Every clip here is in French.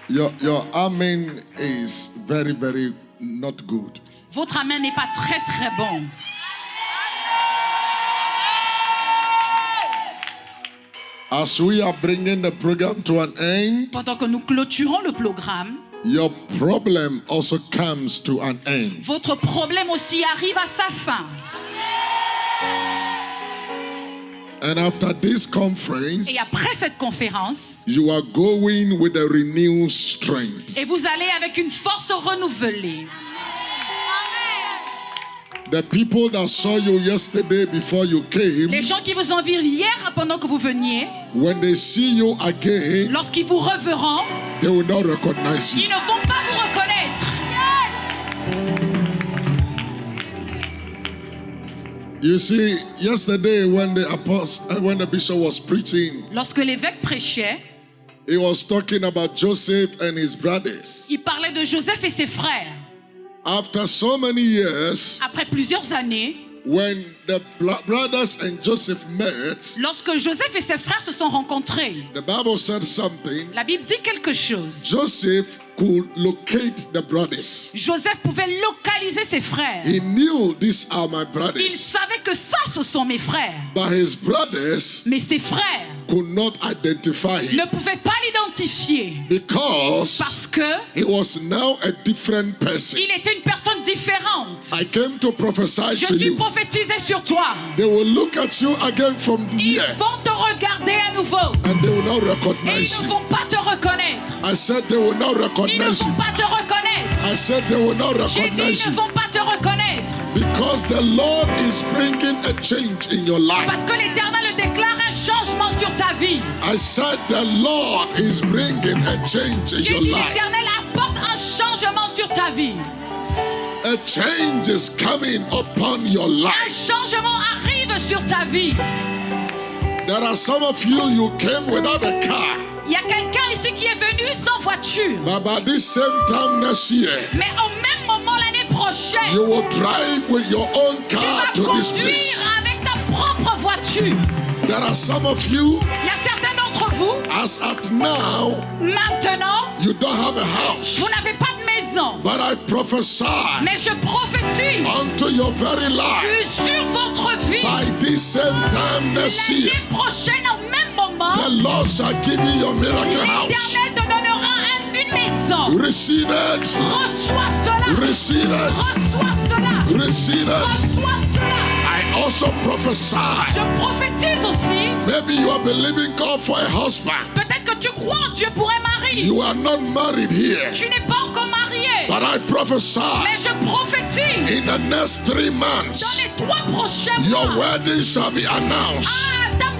Your amen is very, very not good. Votre amen n'est pas très très bon. As we are bringing the program to an end, Pendant que nous clôturons le programme, your problem also comes to an end. votre problème aussi arrive à sa fin. And after this conference, Et après cette conférence, you are going with a renewed strength. et vous allez avec une force renouvelée. The people that saw you yesterday before you came, Les gens qui vous ont vu hier pendant que vous veniez, when they see you again, lorsqu'ils vous reverront, they will not recognize ils you. ne vont pas vous reconnaître. You see, yesterday when the bishop was preaching, Lorsque l'évêque prêchait, he was talking about Joseph and his brothers. il parlait de Joseph et ses frères. After so many years, Après plusieurs années, when the brothers and Joseph met, lorsque Joseph et ses frères se sont rencontrés, the Bible said something. la Bible dit quelque chose. Joseph could locate the brothers. Joseph pouvait localiser ses frères. He knew these are my Il brothers. savait que ça, ce sont mes frères. But his brothers Mais ses frères could not identify him ne pouvaient pas l'identifier because parce que he was now a different person. il était une personne différente. I came to prophesy Je to suis you. prophétisé sur toi. They will look at you again from Ils here vont te regarder à nouveau and they will not et ils recognize ne you. vont pas te reconnaître. I said they will not Ils ne recognize vont you. pas te reconnaître. I said they will not J'ai dit recognize ils ne you vont pas te reconnaître because the Lord is bringing a change in your life. parce que l'Éternel déclare un changement sur ta vie. I said the Lord is bringing a change in J'ai your dit life. l'Éternel apporte un changement sur ta vie. A change is coming upon your Un life. changement arrive sur ta vie. There are some of you came without a car, Il y a quelqu'un ici qui est venu sans voiture. but by this same time next year, Mais au même moment l'année prochaine, you will drive with your own tu car vas to this conduire place. avec ta propre voiture. There are some of you, Il y a certains d'entre vous, as at now, maintenant, you don't have a house, vous n'avez pas de maison. but I prophesy Mais je prophétise unto your very life. sur votre vie. By this same time next year, L'année prochaine, au même moment, the Lord shall give you your miracle house. l'Éternel te donnera une maison. Receive it. Reçois cela. Receive it. Reçois cela. Receive it. Reçois cela. I also prophesy. Je prophétise aussi. Maybe you are believing God for a husband. Peut-être que tu crois en Dieu pour un mari. You are not married here, Tu n'es pas encore marié. but I prophesy Mais je prophétise. in the next 3 Dans months, les 3 prochains your mois. wedding shall be announced.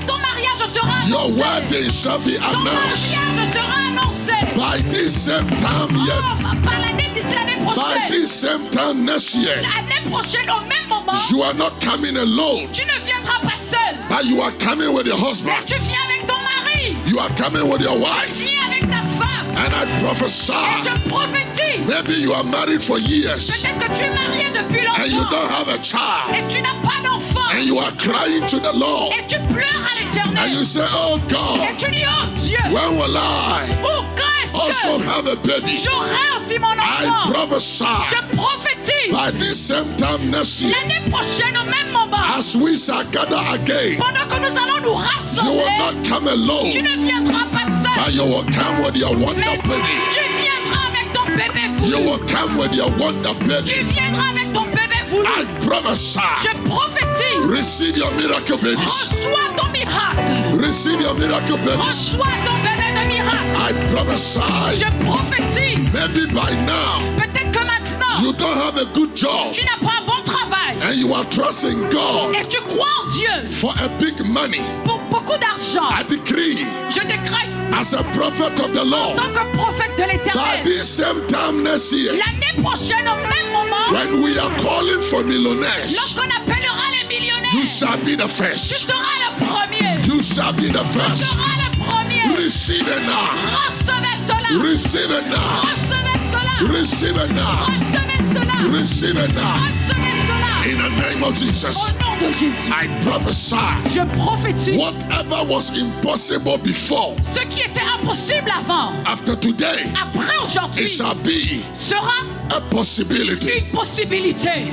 Ton mariage sera Your annoncé. wedding shall be Ton announced mariage sera annoncé. by this same time yet. Par l'année d'ici l'année By prochaine. this same time next year, L'année prochaine, au même moment, you are not coming alone, tu ne viendras pas seul. but you are coming with your Mais husband. tu viens avec ton mari. You are coming with your Tu wife. viens avec ta femme. And I Et prophesy, je prophétise. maybe you are married for years Peut-être que tu es marié depuis and you longtemps. don't have a child, Et tu n'as pas d'enfant. and you are crying to the Lord, Et tu pleures à and l'Éternel. you say, oh God, Et tu dis, oh Dieu, when will I où est-ce also que have a baby? j'aurai aussi mon I enfant? prophesy Je prophétise. by this same time next year, L'année prochaine, au même moment, as we shall gather again, pendant que nous allons nous you will rassembler, not come alone, tu ne viendras pas seul. but you will come with your wonder Mais baby. tu viendras avec ton bébé You voulu. will come with your wonder Tu baby. viendras avec ton bébé voulu. I prophesy, Je prophétise. receive your miracle babies. Reçois ton miracle. Receive your miracle babies. Reçois ton bébé de miracle. I prophesy, Je prophétise. maybe by now, Peut-être que maintenant, you don't have a good job tu n'as pas un bon travail. and you are trusting God Et tu crois en Dieu for a big money. pour beaucoup d'argent. I decree, Je décrète as a prophet of the en Lord, tant que prophète de by l'Éternel. this same time next year, L'année prochaine, au même moment, when we are calling for millionaires, lorsqu'on appellera les millionnaires, you shall be the tu first. seras le premier. You shall be the Tu first. seras le premier. Receive it now. Recevez cela. Receive it now. Recevez cela. Receive it now. Recevez cela. Receive it now. Recevez cela. In the name of Jesus, Au nom de Jésus, I prophesy. je prophétise. Whatever was impossible before, Ce qui était impossible avant, after After today, après aujourd'hui, it shall be sera a possibility. une possibilité.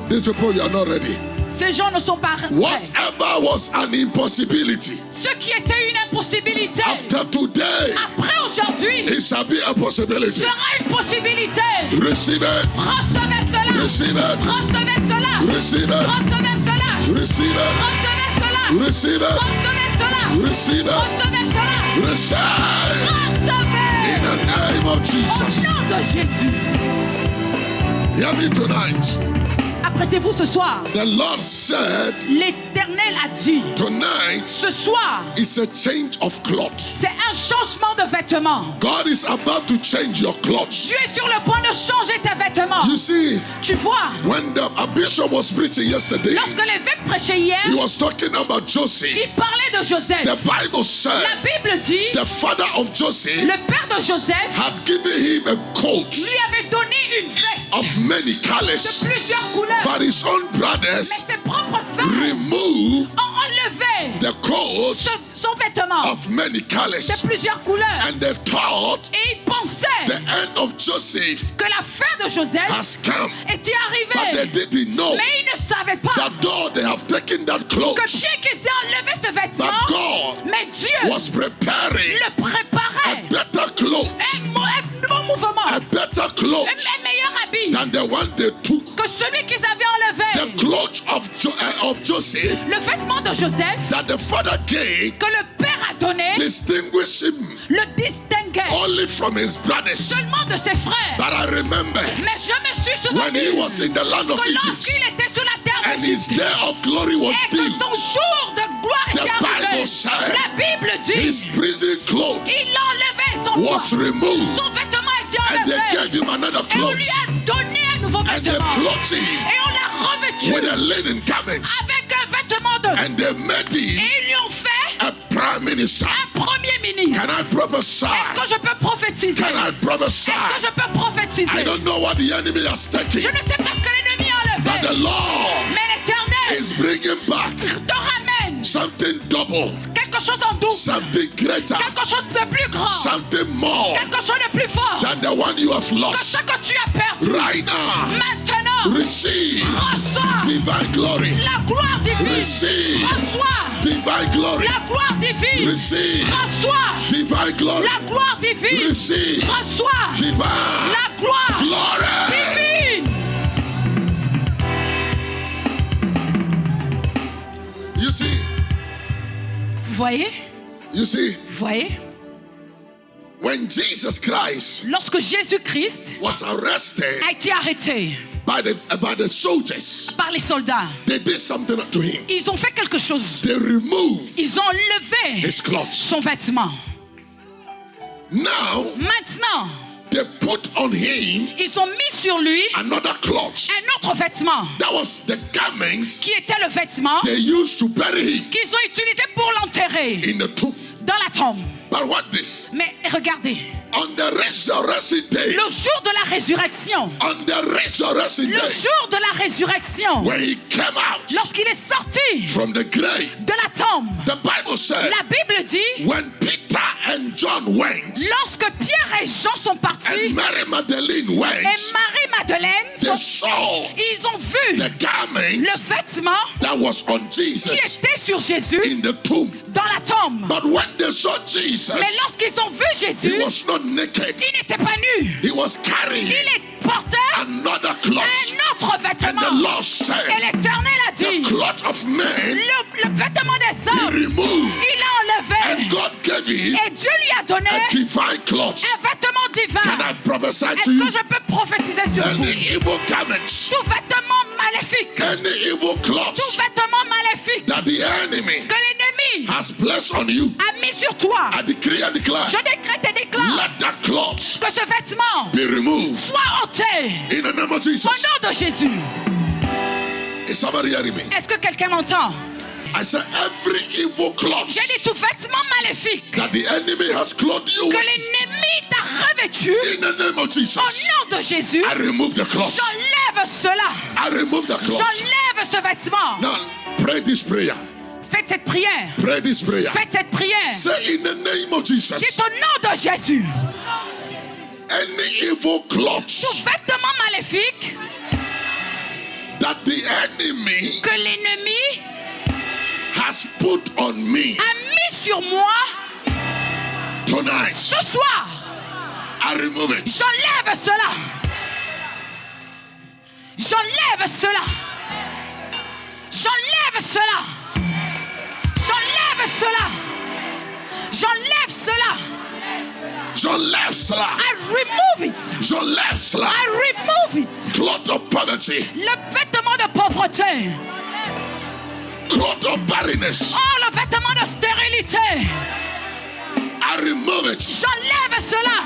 These people, you are not ready. Ces gens ne sont pas prêts. Whatever was an impossibility, Ce qui était une impossibilité, after today, après aujourd'hui, it shall be a possibility. sera une possibilité. Receive it. Recevez cela. Receive it. Recevez cela. Receive it. Recevez cela. Receive it. Recevez cela. Receive it. Recevez cela. Receive it. Recevez cela. Receive. In Recevez. the name of Au Jesus. nom de Jésus. Hear me tonight. Apprêtez-vous ce soir. The Lord said, L'Éternel a dit, tonight ce soir, is a change of clothes. c'est un changement de vêtements. God is about to change your clothes. Tu es sur le point de changer tes vêtements. You see, Tu vois, when the bishop was preaching yesterday, lorsque l'évêque prêchait hier, he was talking about Joseph. il parlait de Joseph. The Bible La said Bible dit, the father of Joseph le père de Joseph had given him a coat lui avait donné une veste of many de colors, plusieurs couleurs. but his own Mais brothers ses propres frères removed ont enlevé the coat son vêtement of many colors, de plusieurs couleurs. and they thought Et ils pensaient the end of Joseph que la fin de Joseph has come, était but they arrivée. didn't know Mais ils ne savaient pas that though they have taken that cloth, que bien qu'ils aient enlevé ce that vêtement, God mais Dieu was preparing le préparait. a better cloth, Un bon mouvement, a better cloth un meilleur habit than the one they took. que celui qu'ils avaient The enlevé. clothes of Joseph Le vêtement de Joseph that the father gave que le père a donné distinguished him le distinguait only from his brothers. seulement de ses frères. But I remember Mais je me suis when he souvenu was in the land of que Egypt lorsqu'il était sur la terre and his d'Égypte day of glory was et que still, son jour de gloire The était arrivé, Bible said la Bible his dit prison clothes il enlevait son was poids. removed, Son vêtement était and they enlevé gave him another et on lui clothes, a donné un nouveau and they vêtement clothed him et on l'a revêtu with a linen garment, avec un vêtement de and they made et him ils lui ont fait a prime minister. un premier ministre. Can I prophesy? Est-ce que je peux prophétiser? Can I prophesy? Est-ce que je peux prophétiser? I don't know what the enemy has taken, Je ne sais pas ce que l'ennemi a but the enlevé, Lord mais l'Éternel is bringing back te ramène something double, quelque chose en double, something greater, quelque chose de plus grand, something more quelque chose de plus fort than the one you have que lost. ce que tu as perdu. Right now, Maintenant, receive reçois divine glory. la gloire divine. Receive Reçois divine glory. la gloire divine. Receive Reçois divine glory. la gloire divine. Receive Reçois divine la gloire glory. divine. You see, Vous voyez? you see, Vous voyez? when Jesus Christ Lorsque Jésus-Christ was arrested a été arrêté by the soldiers, par les soldats, they did something to him. ils ont fait quelque chose. They removed Ils ont enlevé his clothes. son vêtement. Now Maintenant, they put on him ils ont mis sur lui another cloth. un autre vêtement That was the garment qui était le vêtement they used to bury him qu'ils ont utilisé pour l'enterrer in the tomb. dans la tombe. But what this? Mais regardez, On the resurrection day, le jour de la résurrection, on the resurrection le day, jour de la résurrection, when he came out lorsqu'il est sorti from the grave, de la tombe, the Bible said, la Bible dit, when Peter and John went, lorsque Pierre et Jean sont and partis Mary Magdalene et went, Marie-Madeleine, they saw ils ont vu the garment le vêtement that was on qui Jesus était sur Jésus in the tomb. dans la tombe. But when they saw Jesus, Mais lorsqu'ils ont vu he Jésus, was not naked. il n'était pas nu. He was carrying Il est porté another cloth. un autre And the vêtement. Lord Et said, l'Éternel a the dit, cloth of men le vêtement des he hommes, removed, il l'a and enlevé. God gave him Et Dieu lui a donné a divine cloth. un vêtement divin. Can I prophesy Est-ce to you? que je peux prophétiser sur vous? Any evil garments, Tout vêtement maléfique, any evil tout cloths vêtement maléfique that the enemy que l'ennemi has placed on you, a mis sur toi, I decree and declare, je décrète et déclare let that cloth que ce vêtement be removed soit ôté in the name of au Jesus. nom de Jésus. Is somebody hearing me? Est-ce que quelqu'un m'entend? I said every evil cloth J'ai dit tout vêtement maléfique that the enemy has clothed you que with, l'ennemi t'a revêtu in the name of au Jesus, nom de Jésus. I remove the cloth. J'enlève cela. I remove the cloth. J'enlève ce vêtement. Now pray this prayer. Faites cette prière. Pray this prayer. Faites cette prière. Say in the name of Jesus. Dites au nom de Jésus. Any evil clothes Tout vêtement maléfique that the enemy que l'ennemi has put on me a mis sur moi tonight, ce soir, I remove it. j'enlève cela. J'enlève cela. J'enlève cela. J'enlève cela. J'enlève cela. J'enlève cela. I remove it. J'enlève cela. I remove it. Cloth of poverty. Le vêtement de pauvreté. Cloth of barrenness. Oh, le vêtement de stérilité. I remove it. J'enlève cela.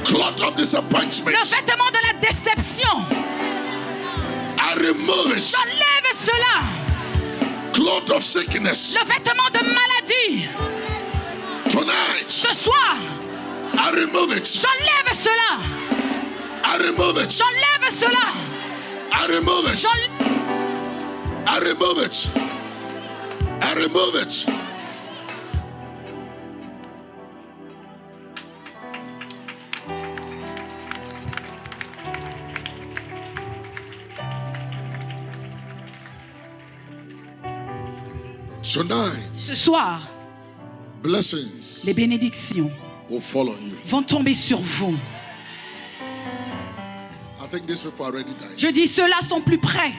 Cloth of disappointment. Le vêtement de la déception. I remove it. J'enlève cela. Cloth of sickness. Le vêtement de maladie. Tonight, Ce soir, I remove it. j'enlève cela. I remove it. J'enlève cela. I remove it. I remove it. I remove it. Tonight, Ce soir, blessings les bénédictions will fall on you. vont tomber sur vous. I think these people are already dying. Je dis, ceux-là sont plus près.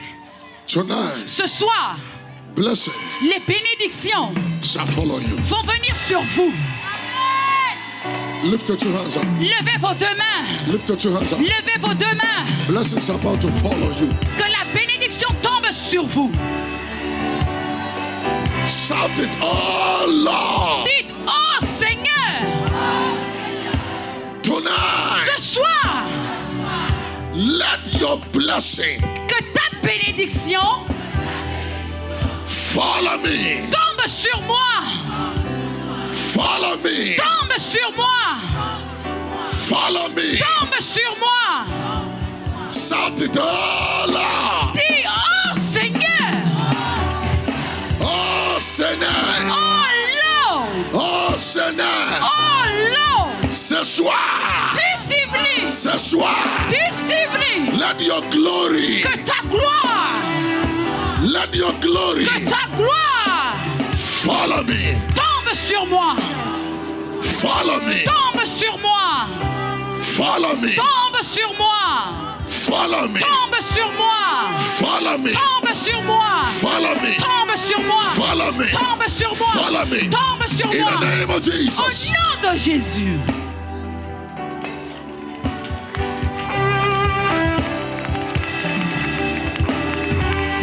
Tonight, Ce soir, blessing les bénédictions shall follow you. vont venir sur vous. Lift your two hands up. Levez vos deux mains. Lift your two hands up. Levez vos deux mains. Blessings are about to follow you. Que la bénédiction tombe sur vous. Shout it, oh Lord. Dites, oh Seigneur, Tonight, ce soir, let your blessing que ta bénédiction follow me. tombe sur moi. Follow me. Tombe sur moi. Follow me. Tombe sur moi. Shout it, oh Lord. Dis, oh Seigneur. Oh Seigneur. Oh Lord. Oh Seigneur. Oh Lord. Ce soir. Discipline. Ce soir. Discipline. Let your glory. Que ta gloire. Let your glory Que ta gloire follow me. tombe sur moi. Follow me. Tombe sur moi. Follow me. Tombe sur moi. Follow me. Tombe sur moi. Follow me. Tombe sur moi. Follow me. Tombe sur moi. Follow me. Tombe sur moi. Follow me. Tombe sur In moi. the name of Au Jesus. nom de Jésus.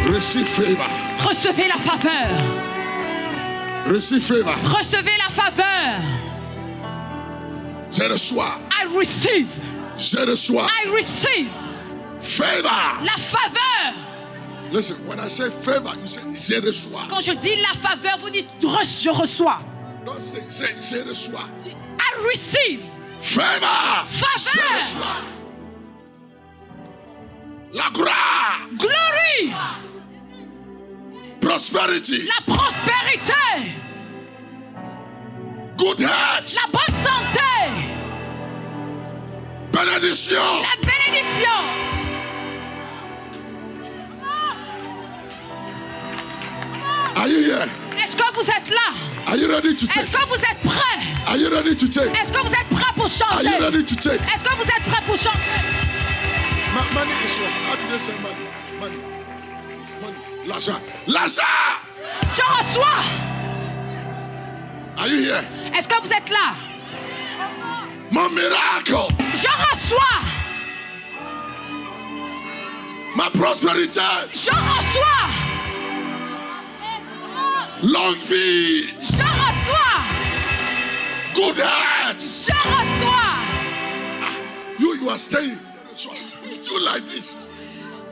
Receive favor. Recevez la faveur. Receive favor. Recevez la faveur. Je reçois. I receive. Je reçois. I receive. Favor. La faveur. Listen, when I say favor, you say je reçois. Quand je dis la faveur, vous dites je reçois. Don't say je reçois. I receive. Favor. Faveur. Je reçois. La gloire. Glory. Prosperity. La prospérité. Good health. La bonne santé. Bénédiction. La bénédiction. Are you here? Est-ce que vous êtes là? Are you ready to take? Est-ce que vous êtes prêts? Are you ready to take? Est-ce que vous êtes prêts pour Are changer? you ready to take? Est-ce que vous êtes prêts pour changer? Money is what? How do they say money? Money. Money. L'argent. L'argent. Je reçois. Are you here? Est-ce que vous êtes là? Mon miracle. Je reçois. Ma prospérité. Je reçois. Longue vie. Je reçois. Good health. Je reçois. You are staying. You like this.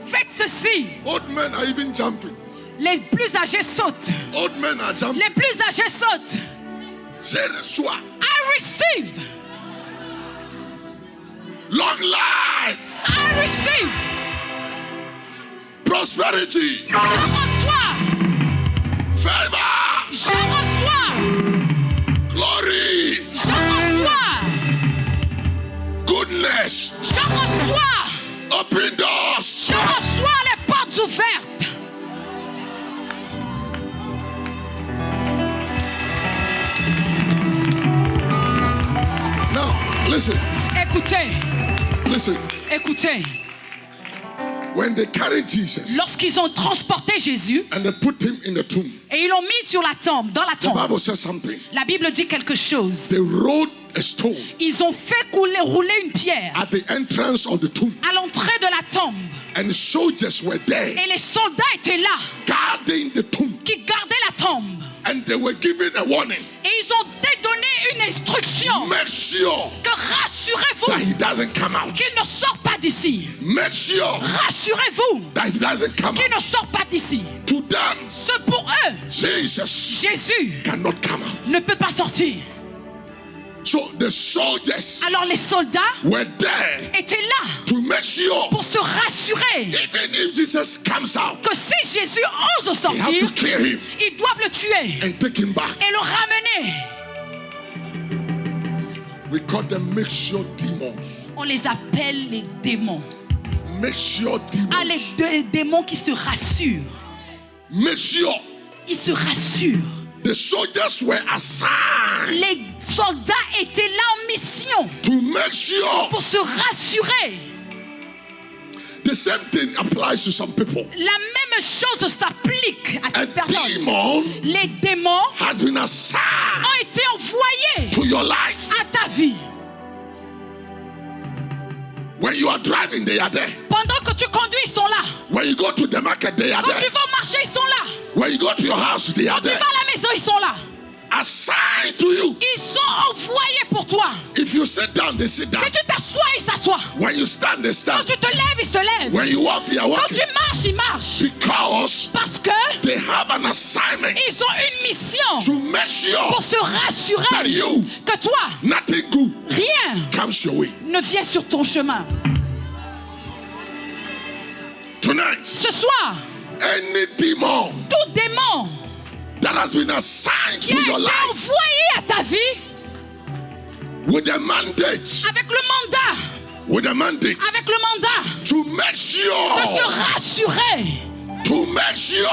Faites ceci. Old men are even jumping. Les plus âgés sautent. Old men are jumping. Les plus âgés sautent. Je reçois. I receive. Long life. I receive. Prosperity. Je reçois. Favor. Listen, Écoutez, listen. écoutez. When they carried Jesus Lorsqu'ils ont transporté Jésus and they put him in the tomb, et ils l'ont mis sur la tombe, dans la the tombe, Bible says something. la Bible dit quelque chose. They rolled a stone Ils ont fait rouler une pierre at the entrance of the tomb, à l'entrée de la tombe. and soldiers were there Et les soldats étaient là, guarding the tomb, qui gardaient la tombe. and they were given a warning. Et ils ont donné une instruction. Make sure Que rassurez-vous that he doesn't come out. qu'il ne sort pas d'ici. Make sure Rassurez-vous that he doesn't come qu'il out. ne sort pas d'ici. To them, Ce pour eux, Jesus Jésus cannot come out. ne peut pas sortir. So the soldiers Alors les soldats were there étaient là to make sure, pour se rassurer even if Jesus comes out, que si Jésus ose they have sortir, to clear him ils doivent le tuer and take him back. et le ramener. We call them make sure demons. On les appelle les démons. Make sure Ah, demons. les démons qui se rassurent. Make sure Ils se rassurent. the soldiers were assigned Les soldats étaient là en mission to make sure. pour se rassurer. The same thing applies to some people. La même chose s'applique à A ces personnes. demon Les démons has been assigned ont été envoyés to your life. à ta vie. When you are driving, they are there. Pendant que tu conduis, ils sont là. When you go to the market, they are Quand tu there. vas au marché, ils sont là. When you go to your house, they are Quand tu there. vas à la maison, ils sont là. Assigned to you. Ils sont envoyés pour toi. If you sit down, they sit down. Si tu t'assois, ils s'assoient. When you stand, they Quand stand. tu te lèves, ils se lèvent. When you walk, they are Quand walking. tu marches, ils marchent. Because Parce que they have an assignment ils ont une mission to make sure pour se that rassurer you, que toi, nothing good rien comes your way. ne vient sur ton chemin. Tonight, Ce soir, any demon tout démon that has been assigned qui to a your été life envoyé à ta vie with a mandate, avec le mandat, to make de se sure, rassurer, to make de se sure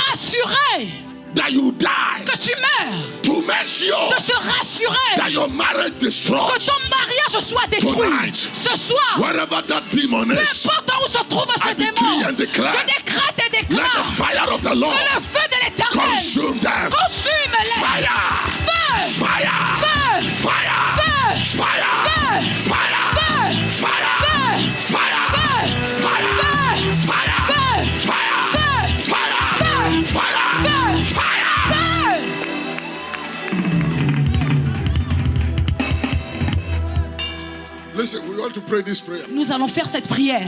rassurer that you die, que tu meurs, to make sure de se rassurer that your marriage que destroyed. ton mariage soit détruit. Tonight, Ce soir, wherever that demon peu is, importe où se trouve ce I decree démon, and declare, je décrète et let the déclare fire of the que Lord le feu de l'éternel consume them. consume-les. Fire! Feu! Fire! Feu! Fire! Feu! Fire! Feu! Fire! Feu! Fire! Feu! Fire! Feu! Fire! Feu! Fire! Feu! Fire! Feu! Fire! Feu! Fire! Feu! Fire! Listen, we want to pray this prayer. Nous allons faire cette prière.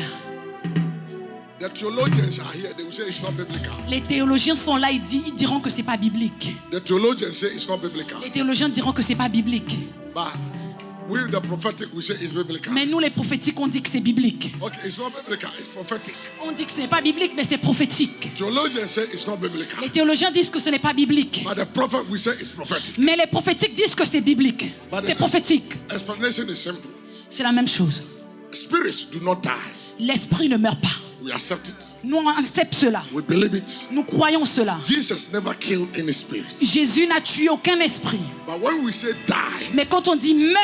The theologians are here. They will say it's not biblical. Les théologiens sont là, ils diront que c'est pas biblique. The theologians say it's not biblical. Les théologiens diront que c'est pas biblique. But we, the prophetic, we say it's biblical. Mais nous, les prophétiques, on dit que c'est biblique. Okay, it's not biblical. It's prophetic. On dit que ce n'est pas biblique, mais c'est prophétique. Theologians say it's not biblical. Les théologiens disent que ce n'est pas biblique. But the prophet, we say it's prophetic. Mais les prophétiques disent que c'est biblique. But C'est the prophétique. explanation is simple. C'est la même chose. Spirits do not die. L'esprit ne meurt pas. We accept it. Nous on accepte cela. We believe it. Nous croyons cela. Jesus never killed any spirit. Jésus n'a tué aucun esprit. But when we say die, Mais quand on dit meurt,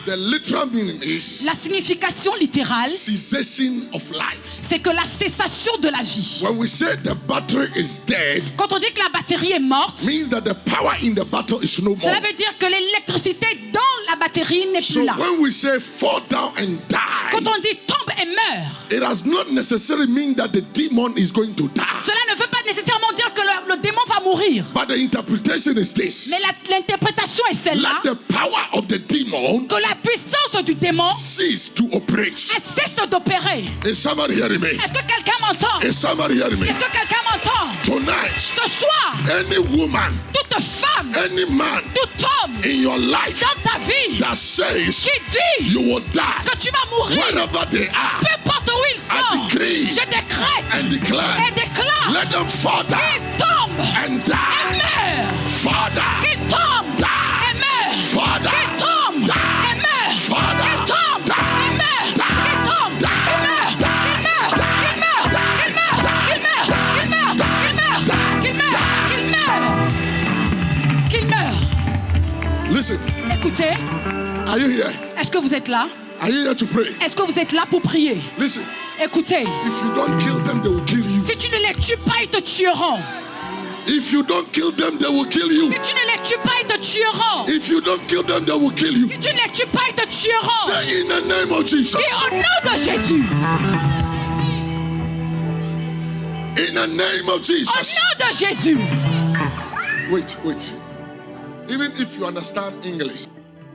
the literal meaning is la signification littérale, cessation of life. c'est que la cessation de la vie. When we say the battery is dead, Quand on dit que la batterie est morte, means that the power in the battle is no more. cela veut dire que l'électricité dans la batterie n'est So plus là. when we say fall down and Quand die, on dit tombe et meurt, it does not necessarily mean that the demon is going to die. cela ne veut pas nécessairement dire que le démon va mourir. But the interpretation is this. Mais l'interprétation est celle-là, Let the power of the demon que la puissance du démon cease to operate. elle cesse d'opérer. Is somebody hearing me? Est-ce que quelqu'un m'entend? Is somebody hearing me? Est-ce que quelqu'un m'entend? Tonight, Ce soir, any woman, toute femme, any man tout homme in your life dans ta vie that says qui dit you will die, que tu vas mourir, wherever they are, peu importe où ils I sont, decree je décrète and declare, et déclare let them fall down qu'ils tombent and et die. meurent, Father, qu'ils tombent et meurent, Father, qu'ils tombent et meurent, Father, qu'ils tombent et meurent, qu'ils tombent et meurent, qu'ils meurent, qu'ils meurent, qu'ils meurent, qu'ils meurent, qu'ils meurent, qu'ils meurent, qu'ils meurent, qu'ils meurent. listen, Écoutez, Are you here? Est-ce que vous êtes là? Are you here to pray? Est-ce que vous êtes là pour prier? Listen, Écoutez, if you don't kill them, they will kill you. si tu ne les tues pas, ils te tueront. If you don't kill them, they will kill you. Si tu ne les tues pas, ils te tueront. If you don't kill them, they will kill you. Si tu ne les tues pas, ils te tueront. Say in the name of Jesus. Et au nom de Jésus. In the name of Au Jesus. nom de Jésus. Wait. Even if you understand English,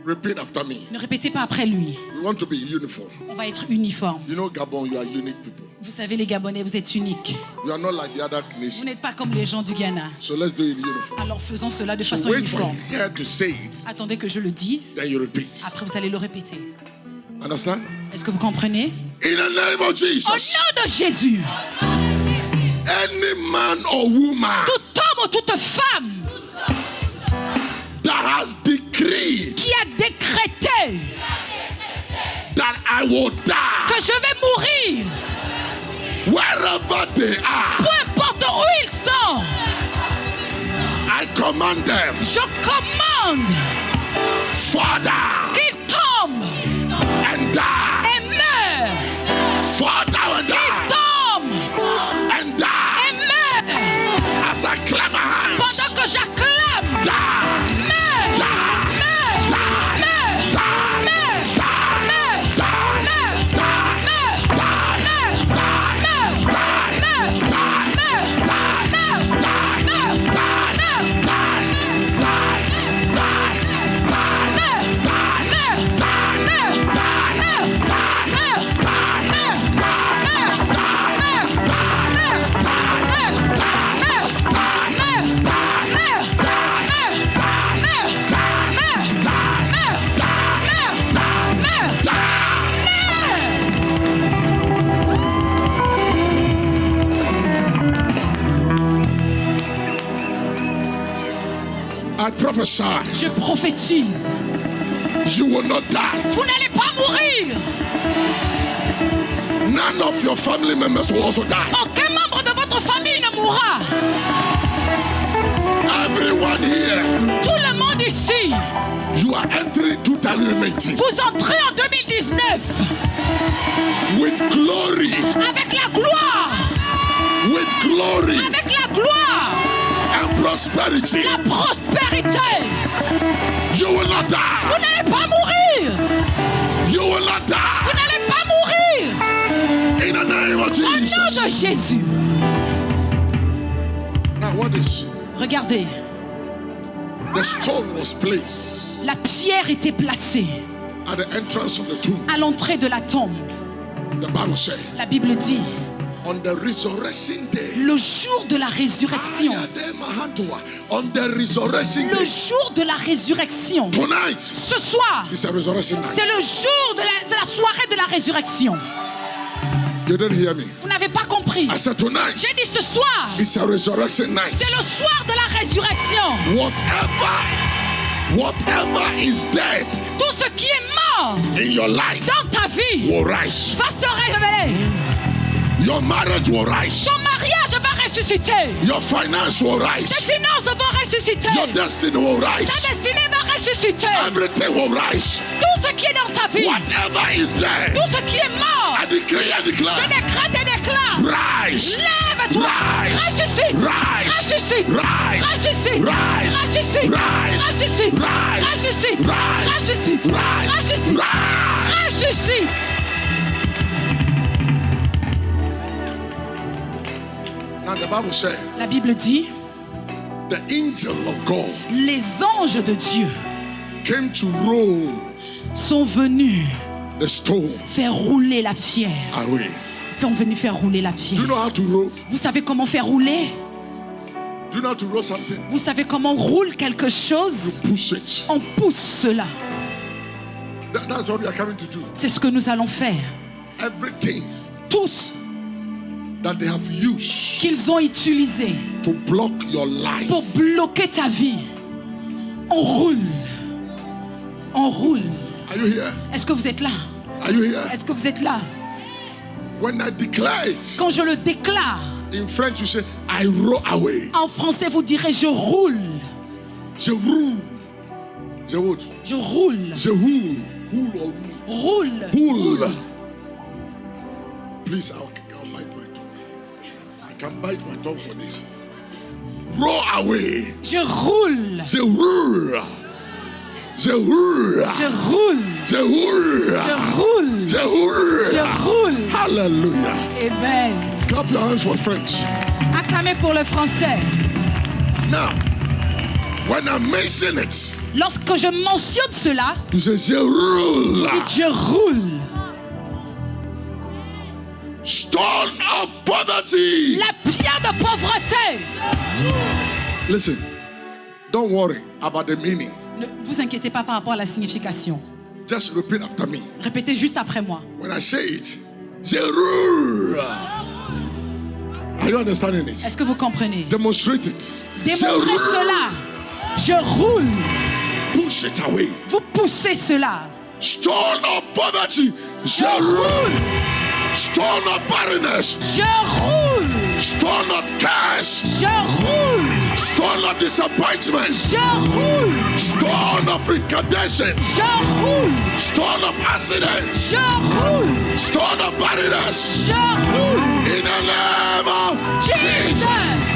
repeat after me. Ne répétez pas après lui. We want to be uniform. On va être uniforme. You know, Gabon, you are unique people. Vous savez, les Gabonais, vous êtes uniques. You are not like the other Vous nations. n'êtes pas comme les gens du Ghana. So let's do it uniform. Alors faisons cela de So façon wait for uniforme. here to say it, Attendez que je le dise. then you repeat. Après, vous allez le répéter. Understand? Est-ce que vous comprenez? In the name of Au Jesus. nom de Jésus, Any man or woman tout homme ou toute femme that has decreed qui a décrété that I will die que je vais mourir, wherever they are, peu importe où ils sont, I command them, je commande Father, qu'ils tombent and die. et meurent. Father, and Qu'ils die. tombent And die. et meurent. As I clap my hands. Pendant que j'acclame, Die. meurs, meurs, meurs, I prophesy, je prophétise, you will not die. vous n'allez pas mourir. None of your family members will also die. Aucun membre de votre famille ne mourra. Everyone here, Tout le monde ici, you are entering 2019 vous entrez en 2019 with glory, avec la gloire, with glory avec la gloire, and prosperity. la prospérité. You will not Vous die. n'allez pas mourir. You will not Vous die. n'allez pas mourir. In the name of Au nom de Jesus. Jésus. Now what is? Regardez, The stone was placed la pierre était placée at the entrance of the tomb. à l'entrée de la tombe. The Bible said, La Bible dit, on the resurrection day. le jour de la résurrection. On the resurrection Le day. jour de la résurrection. Tonight Ce soir, is a resurrection c'est night. le jour de c'est la soirée de la résurrection. You didn't hear me. Vous n'avez pas compris. I said tonight J'ai dit ce soir, is a resurrection night. c'est le soir de la résurrection. Whatever is dead Tout ce qui est mort in your life dans ta vie will rise. va se révéler. Your marriage will rise. Ton mariage va ressusciter. Your finance will rise. Tes finances vont ressusciter. Your destiny will Ta rise. destinée va ressusciter. Everything will rise. Tout ce qui est dans ta vie, Whatever is dead, tout ce qui est mort, I decree and je declare, décrète et déclare. rise. Lève-toi. Rise. Ressuscite. Rise. Ressuscite. Rise. Ressuscite. Rise. Ressuscite. Rise. Ressuscite. Rise. Ressuscite. Rise. Ressuscite. Rise. Ressuscite. Rise. Ressuscite. Now the Bible said, La Bible dit, the angel of God les anges de Dieu came to roll sont venus the stone faire rouler la pierre. away. Sont venus faire rouler la Do pierre. you know how to roll? Vous savez comment faire rouler? Do you know how to roll something? Vous savez comment on roule quelque chose? Push it. On pousse cela. That's what we are coming to do. C'est ce que nous allons faire. Everything Tous that they have used qu'ils ont utilisé to block your life, pour bloquer ta vie, on roule. On roule. are you here? Est-ce que vous êtes là? Are you here? Est-ce que vous êtes là? When I declare it, Quand je le déclare, in French you say, I roll away. en français vous direz je roule. Je roule. Je roule. Je roule. Je roule. Roule. Roule. Please, I can't bite my tongue. I can bite my tongue for this. Roll away. Je roule. Je roule. Je roule. Je roule. Je roule. Je roule. Je roule. Je roule. Hallelujah. Amen. Clap your hands for French. Acclamez pour le français. Now, when I mention it, Lorsque je mentionne cela, you say, je roule. je roule. Stone of poverty. La pierre de pauvreté. Listen, don't worry about the meaning. Ne vous inquiétez pas par rapport à la signification. Just repeat after me. Répétez juste après moi. When I say it, je roule. Are you understanding it? Est-ce que vous comprenez? Demonstrate it. Démontrez cela. Je roule. Push it away. Vous poussez cela. Stone of poverty. Je roule. Stone of barrenness. Je roule. Stone of curse. Je roule. Stone of disappointment. Je roule. Stone of incantation. Je roule. Stone of accident. Je roule. Stone of barrenness. Je roule. In the name of Jesus. Jesus.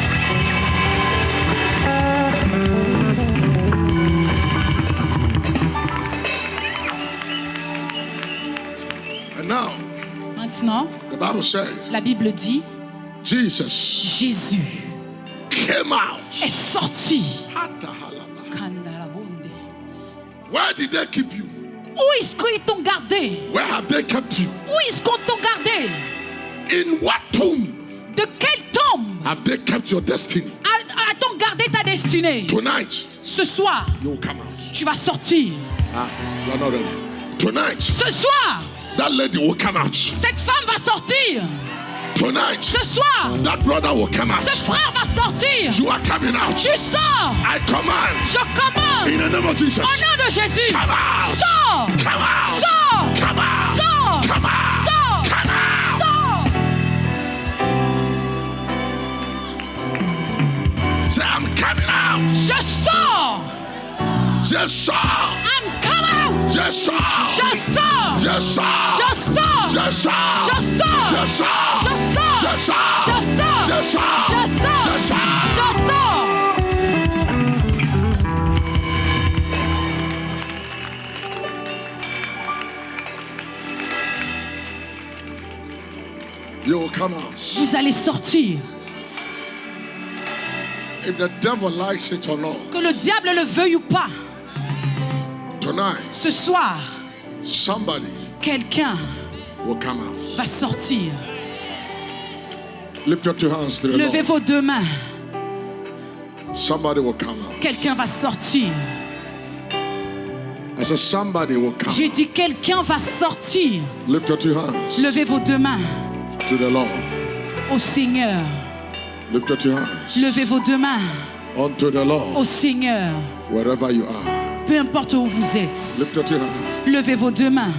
And now, Maintenant, the Bible says, la Bible dit, Jesus Jésus came out. est sorti. Hatahalaba. Kandarabonde. Where did they keep you? Où est-ce qu'ils t'ont gardé? Where have they kept you? Où est-ce qu'on t'a gardé? In what tomb De quelle tombe have they kept your destiny? a-t-on gardé ta destinée? Tonight, Ce soir, you will come out. tu vas sortir. You are not ready. Tonight, Ce soir, that lady will come out. cette femme va sortir. Tonight, Ce soir, that brother will come out. ce frère va sortir. You are coming out. Tu sors. I command Je commande. in the name of Jesus. Au nom de Jésus. Come out. Sors. Come out. Sors. Come out. Sors. Come out. Sors. Come out. Sors. Say, I'm coming out. Je sors. Je sors. I'm coming out. Je sors. Je sors. Je sors. Je sors. Je sors. Je sors. Je sors. Je sors. Je sors. Je sors. Je sors. Je sors. Je sors. Je sors. You will come out. Vous allez sortir. If the devil likes it or not, Que le diable le veuille ou pas, tonight, ce soir, somebody quelqu'un will come out. va sortir. Lift up your hands to the Levez Lord. vos deux mains. Somebody will come out. Quelqu'un va sortir. I said somebody will come J'ai out. dit quelqu'un va sortir. Lift up your hands Levez vos deux mains to the Lord. au Seigneur. Lift up your hands Levez vos deux mains unto the Lord au Seigneur. wherever you are. Peu importe où vous êtes. Lift up your hands. Levez vos deux mains.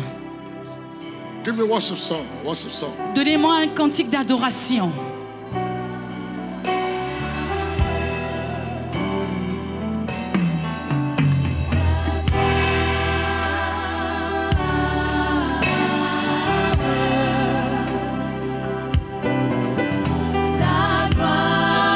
Give me worship song. Worship song. Donnez-moi un cantique d'adoration. Ta gloire.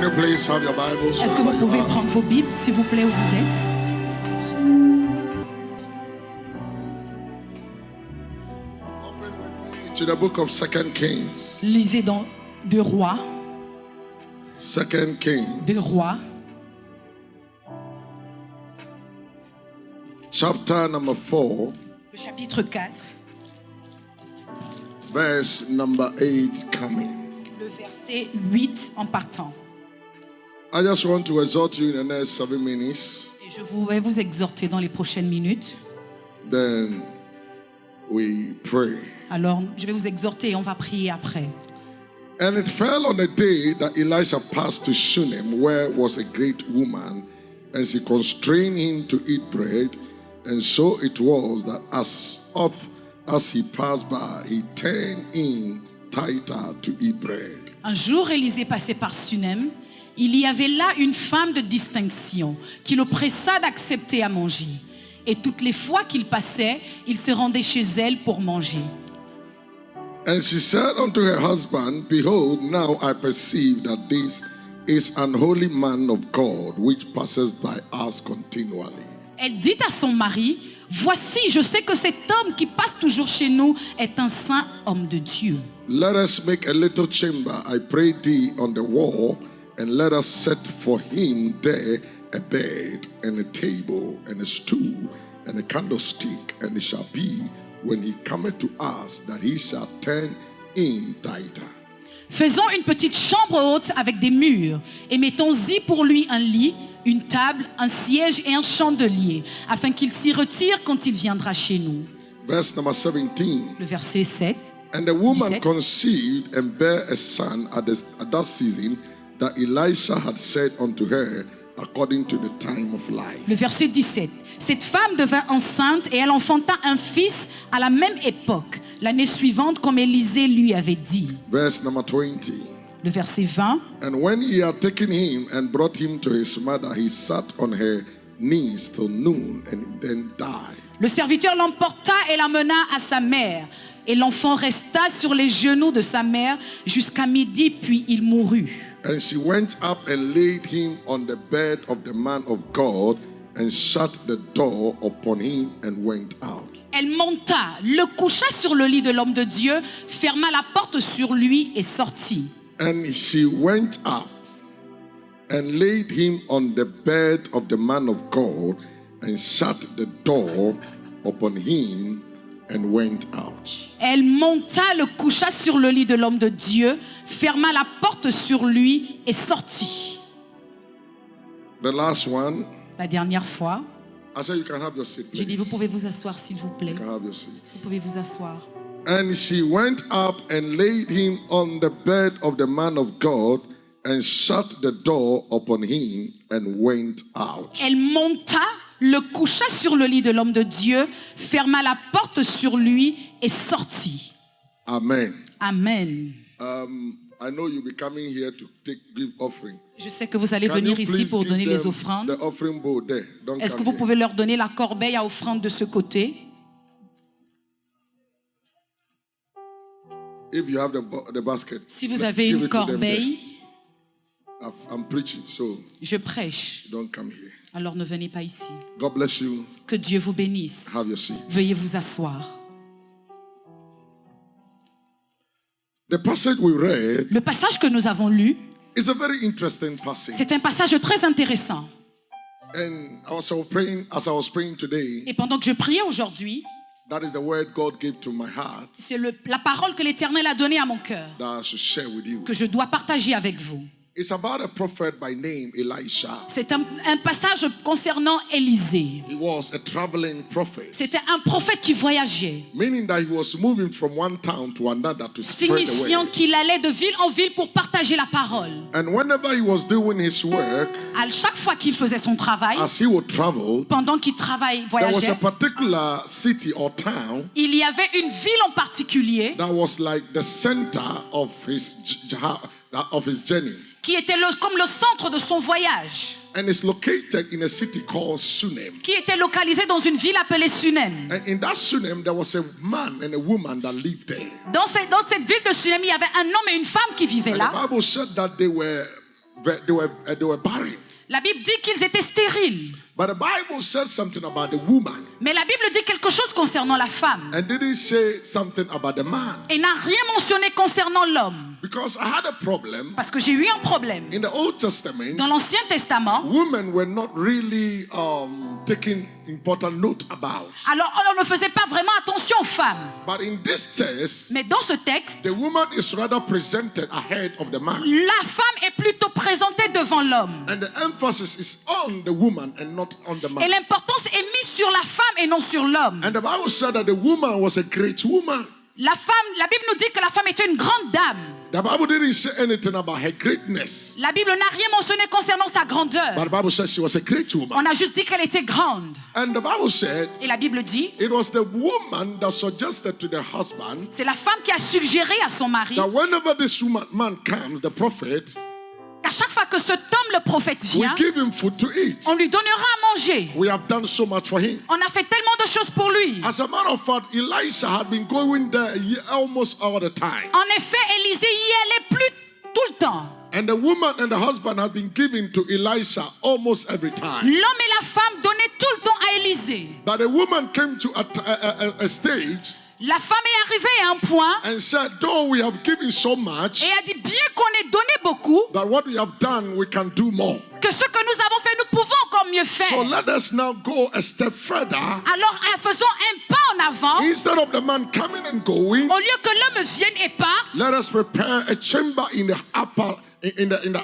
Can you please have your Bibles? Est-ce que vous wherever you pouvez are? prendre vos Bibles, s'il vous plaît, où vous êtes? Open with me to the book of 2 Kings. Lisez dans 2 Rois, 2 Kings. 2 Rois, Chapter number 4, le chapitre 4, verse number 8 coming. le verset 8 en partant. I just want to exhort you in the next 7 minutes. Et je vais vous exhorter dans les prochaines minutes. Then we pray. Alors, je vais vous exhorter et on va prier après. And it fell on a day that Elisha passed to Shunem, where was a great woman, and she constrained him to eat bread. And so it was that as oft as he passed by, he turned in tighter to eat bread. Un jour, Élisée passait par Sunem. Il y avait là une femme de distinction qui le pressa d'accepter à manger. Et toutes les fois qu'il passait, il se rendait chez elle pour manger. And she said unto her husband, Behold, now I perceive that this is an holy man of God, which passes by us continually. Elle dit à son mari, voici, je sais que cet homme qui passe toujours chez nous est un saint homme de Dieu. Let us make a little chamber, I pray thee, on the wall, and let us set for him there a bed and a table and a stool and a candlestick, and it shall be when he cometh to us that he shall turn in tighter. Faisons une petite chambre haute avec des murs et mettons-y pour lui un lit, une table, un siège et un chandelier, afin qu'il s'y retire quand il viendra chez nous. Verse number 17. Le verset 7. And the woman 17. conceived and bare a son at that season that Elisha had said unto her, according to the time of life. Le verset 17. Cette femme devint enceinte et elle enfanta un fils à la même époque, l'année suivante, comme Élisée lui avait dit. Verse number 20. Le verset 20. And when he had taken him and brought him to his mother, he sat on her knees till noon and then died. Le serviteur l'emporta et l'amena à sa mère. Et l'enfant resta sur les genoux de sa mère jusqu'à midi, puis il mourut. And she went up and laid him on the bed of the man of God and shut the door upon him and went out. Elle monta, le coucha sur le lit de l'homme de Dieu, ferma la porte sur lui et sortit. And she went up and laid him on the bed of the man of God and shut the door upon him and went out. Elle monta, le coucha sur le lit de l'homme de Dieu, ferma la porte sur lui et sortit. The last one, La dernière fois, I said you can have your seat, j'ai dit, please. vous pouvez vous asseoir s'il vous plaît. You can have your Vous seat. pouvez vous asseoir. And she went up and laid him on the bed of the man of God and shut the door upon him and went out. Elle monta, le coucha sur le lit de l'homme de Dieu, ferma la porte sur lui et sortit. Amen. Amen. I know you'll be coming here to give offering. Je sais que vous allez Can venir you ici please pour give donner les them offrandes. the offering bowl there? Don't Est-ce que come vous here. pouvez leur donner la corbeille à offrande de ce côté? If you have the basket, Si vous avez give une it to them corbeille, there. I'm preaching, so je prêche. don't come here. Alors ne venez pas ici. God bless you. Que Dieu vous bénisse. Have your seat. Veuillez vous asseoir. The passage we read Le passage que nous avons lu, is a very interesting passage. c'est un passage très intéressant. And as I was praying today, Et pendant que je priais aujourd'hui, that is the word God gave to my heart c'est la parole que l'Éternel a donnée à mon cœur, that I should share with you. que je dois partager avec vous. It's about a prophet by name Elisha. C'est un passage concernant Élisée. He was a traveling prophet, C'était un prophète qui voyageait, meaning that he was moving from one town to another to spread the signifiant word. qu'il allait de ville en ville pour partager la parole. And whenever he was doing his work, À chaque fois qu'il faisait son travail, as he would travel, pendant qu'il there was voyageait, a particular city or town il y avait une ville en particulier that was like the center of his journey. qui était comme le centre de son voyage, And it's located in a city called Sunem. qui était localisé dans une ville appelée Sunem. And in that Sunem, there was a man and a woman that lived there. Dans cette ville de Sunem, il y avait un homme et une femme qui vivaient And là. the Bible said that they were they were barren. La Bible dit qu'ils étaient stériles. But the Bible said something about the woman. Mais la Bible dit quelque chose concernant la femme. And didn't say something about the man. Et n'a rien mentionné concernant l'homme. Because I had a problem. Parce que j'ai eu un problème. In the Old Testament, Dans l'Ancien Testament, women were not really taking important note about. alors on ne faisait pas vraiment attention aux femmes. But in this text, Mais dans ce texte, the woman is rather presented ahead of the man. la femme est plutôt présentée devant l'homme. And the emphasis is on the woman and not on the Et man. l'importance est mise sur la femme et non sur l'homme. And the Bible said that the woman was a great woman. La Bible nous dit que la femme était une grande dame. The Bible didn't say anything about her greatness. La Bible n'a rien mentionné concernant sa grandeur. But the Bible says she was a great woman. On a juste dit qu'elle était grande. And the Bible said Et la Bible dit, it was the woman that suggested to the husband c'est la femme qui a suggéré à son mari that whenever this man comes, the prophet, qu'à chaque fois que cet homme, le prophète, we vient, give him food to eat. on lui donnera à manger. We have done so much for him. On a fait tellement de choses pour lui. As a matter of fact, Elisha had been going there almost all the time. En effet, Élisée y allait plus tout le temps. And the woman and the husband had been giving to Elisha almost every time. L'homme et la femme donnaient tout le temps à Élisée. But the woman came to a stage La femme est arrivée à un point and said, though we have given so much, et a dit, bien qu'on ait donné beaucoup, that what we have done, we can do more. que ce que nous avons fait, nous pouvons encore mieux faire. So let us now go a step further. Alors, faisons un pas en avant. Instead of the man coming and going, Au lieu que l'homme vienne et parte, let us prepare a chamber in the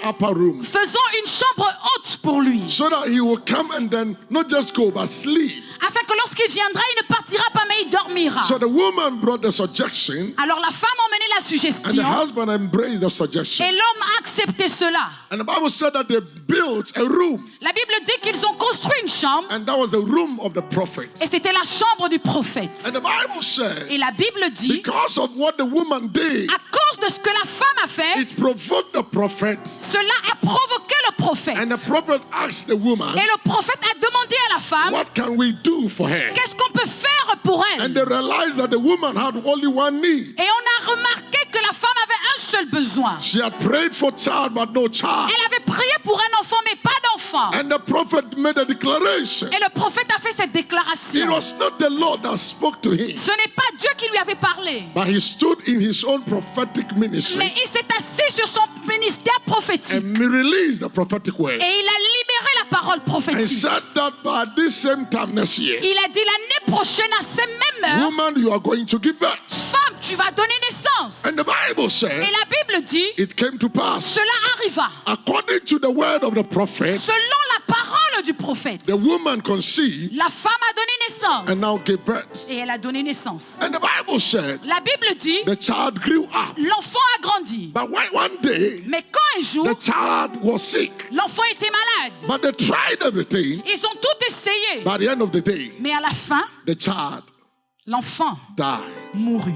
upper room, faisons une chambre haute pour lui. so that he will come and then not just go but sleep. Afin que lorsqu'il viendra, il ne partira pas, mais il dormira. So the woman brought the suggestion, Alors la femme a mené la and the suggestion husband embraced the suggestion. et l'homme a accepté cela. And the Bible said that they built a room, La Bible dit qu'ils ont construit une chambre and that was the room of the prophet. et c'était la chambre du prophète. And the Bible said, Et la Bible dit, because of what the woman did, à cause de ce que la femme a fait, it provoked the prophet. cela a provoqué le prophète. And the prophet asked the woman, Et le prophète a demandé à la femme, what can we do for her? qu'est-ce qu'on peut faire pour And elle? they realized that the woman had only one need. Et on a remarqué que la femme avait un seul besoin. She had prayed for child but no child. Elle avait prié pour un enfant, mais pas d'enfant. And the prophet made a declaration. Et le prophète a fait cette It déclaration. was not the Lord that spoke to him, Ce n'est pas Dieu qui lui avait parlé, but he stood in his own prophetic mais ministry il s'est assis sur son ministère prophétique. and released the prophetic word. Et il a libéré la parole And prophétique. said that by this same time next year, Il a dit l'année prochaine à ces mêmes heures, woman, you are going to give birth. femme, tu vas donner naissance. And the Bible Et said la Bible dit, it came to pass. cela arriva. According to the word of the prophet, Selon la parole du prophète, the woman conceived la femme a donné naissance. and now gave birth. Et elle a donné naissance. And the Bible said La Bible dit, the child grew up. l'enfant a grandi. But one day, Mais quand un jour, the child was sick. l'enfant était malade, But they tried everything. ils ont tout essayé. By the end of the day, Mais à la fin, the child l'enfant died. mourut.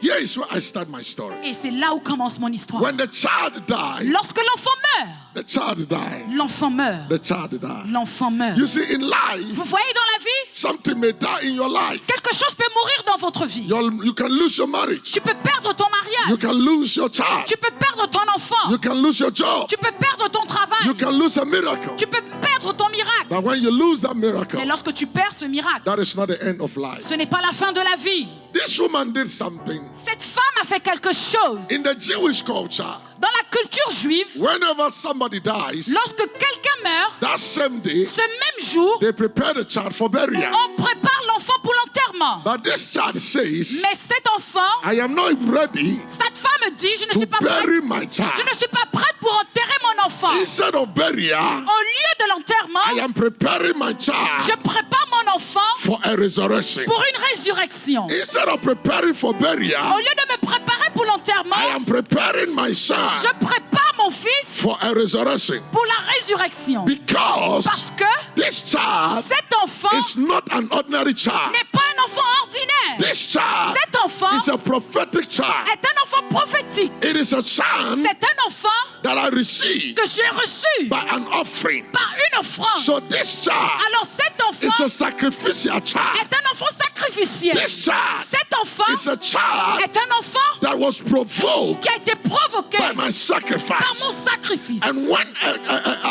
Here is where I start my story. Et c'est là où commence mon histoire. When the child died, Lorsque l'enfant meurt, the child died. l'enfant meurt. The child died. L'enfant meurt. You see, in life, Vous voyez dans la vie, something may die in your life. quelque chose peut mourir dans votre vie. You can lose your marriage. Tu peux perdre ton You mariage. can lose your child. Tu peux perdre ton enfant. You can lose your job. Tu peux perdre ton You travail. can lose a miracle. Tu peux perdre ton miracle. But when you lose that miracle, Mais lorsque tu perds ce miracle, that is not the end of life. ce n'est pas la fin de la vie. This woman did something. Cette femme a fait quelque chose. In the Jewish culture, Dans la culture juive, whenever somebody dies, lorsque quelqu'un meurt, that same day, ce même jour, they prepare the child for burial. on prépare l'enfant pour l'enterrement. But this child says, Mais cet enfant, I am not ready cette femme dit, je ne to suis pas prête. bury my Je child. ne suis pas prête pour enterrer mon enfant. Instead of burial, Au lieu de I l'enterrement, am preparing my je child prépare mon enfant for a resurrection. pour une résurrection. Instead of preparing for Au burial, lieu de me préparer pour l'enterrement, I am preparing my son je prépare mon fils for a resurrection. pour la résurrection. Because Parce que this child cet enfant is not an ordinary child. n'est pas un enfant ordinaire. This child Cet enfant is a prophetic child. est un enfant prophétique. It is a son C'est un enfant that I received que j'ai reçu by an offering. par une offrande. So this child Alors cet Cet enfant is a sacrificial child. est un enfant sacrificiel. This child Cet enfant is a child est un enfant that was provoked qui a été provoqué by my par sacrifice. mon sacrifice. And when